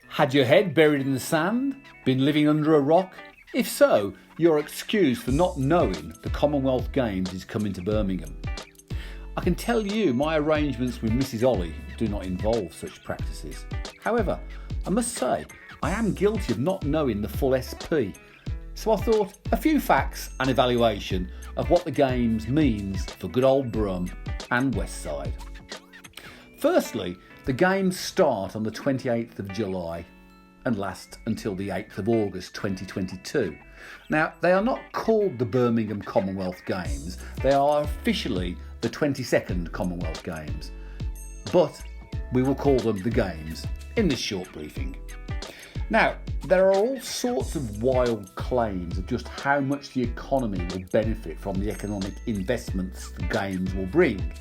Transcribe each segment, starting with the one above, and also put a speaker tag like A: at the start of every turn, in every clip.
A: Had your head buried in the sand? Been living under a rock? If so, you're excused for not knowing the Commonwealth Games is coming to Birmingham. I can tell you my arrangements with Mrs. Olley do not involve such practices. However, I must say I am guilty of not knowing the full SP. So I thought a few facts and evaluation of what the Games means for good old Brum and Westside. Firstly, the Games start on the 28th of July and last until the 8th of August 2022. Now, they are not called the Birmingham Commonwealth Games, they are officially the 22nd Commonwealth Games, but we will call them the Games in this short briefing. Now, there are all sorts of wild claims of just how much the economy will benefit from the economic investments the Games will bring.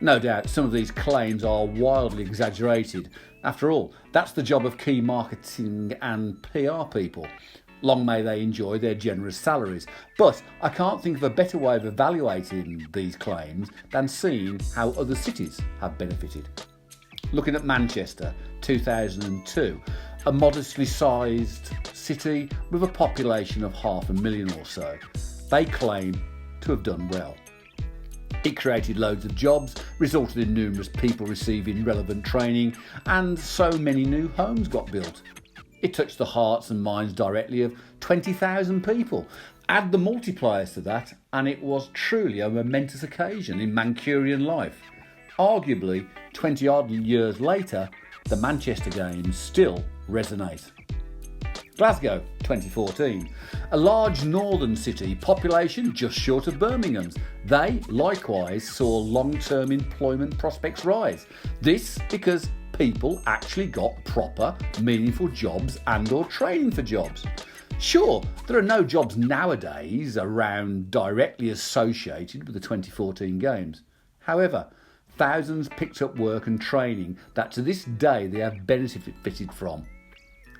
A: No doubt some of these claims are wildly exaggerated. After all, that's the job of key marketing and PR people. Long may they enjoy their generous salaries. But I can't think of a better way of evaluating these claims than seeing how other cities have benefited. Looking at Manchester, 2002, a modestly sized city with a population of 500,000 or so. They claim to have done well. It created loads of jobs, resulted in numerous people receiving relevant training, and so many new homes got built. It touched the hearts and minds directly of 20,000 people. Add the multipliers to that, and it was truly a momentous occasion in Mancunian life. Arguably, 20 odd years later, the Manchester Games still resonate. Glasgow, 2014. A large northern city, population just short of Birmingham's. They likewise saw long-term employment prospects rise. This because people actually got proper, meaningful jobs and/or training for jobs. Sure, there are no jobs nowadays around directly associated with the 2014 Games. However, thousands picked up work and training that to this day they have benefited from.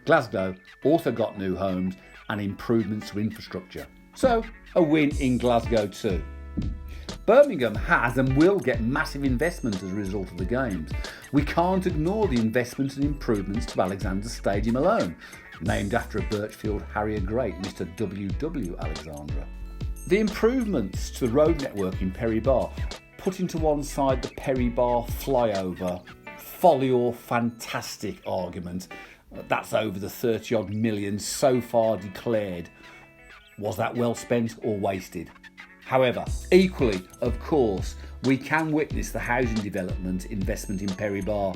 A: Glasgow also got new homes and improvements to infrastructure. So, a win in Glasgow too. Birmingham has and will get massive investment as a result of the Games. We can't ignore the investment and improvements to Alexander Stadium alone, named after a Birchfield Harrier great, Mr. W.W. Alexandra. The improvements to the road network in Perry Barr, putting to one side the Perry Barr flyover, folly or fantastic argument, that's over the 30 odd million so far declared. Was that well spent or wasted? However, equally, of course, we can witness the housing development investment in Perry Barr.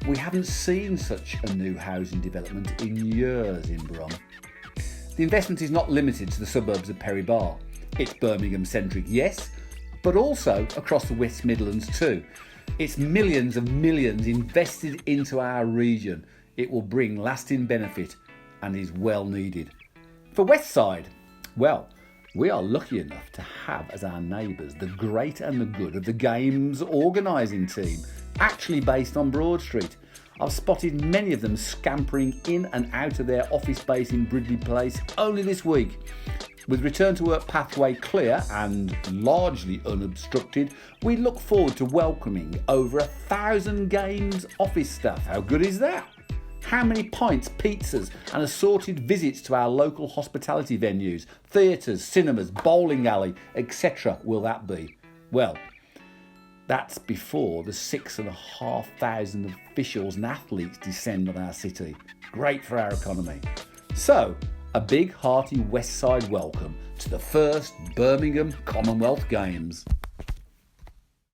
A: We haven't seen such a new housing development in years in Brum. The investment is not limited to the suburbs of Perry Barr. It's Birmingham centric, yes, but also across the West Midlands too. It's millions of millions invested into our region. It will bring lasting benefit and is well needed. For Westside, well, we are lucky enough to have as our neighbours the great and the good of the Games organising team, actually based on Broad Street. I've spotted many of them scampering in and out of their office base in Bridley Place only this week. With return to work pathway clear and largely unobstructed, we look forward to welcoming over 1,000 Games office staff. How good is that? How many pints, pizzas and assorted visits to our local hospitality venues, theatres, cinemas, bowling alley, etc. will that be? Well, that's before the 6,500 officials and athletes descend on our city. Great for our economy. So, a big hearty Westside welcome to the first Birmingham Commonwealth Games.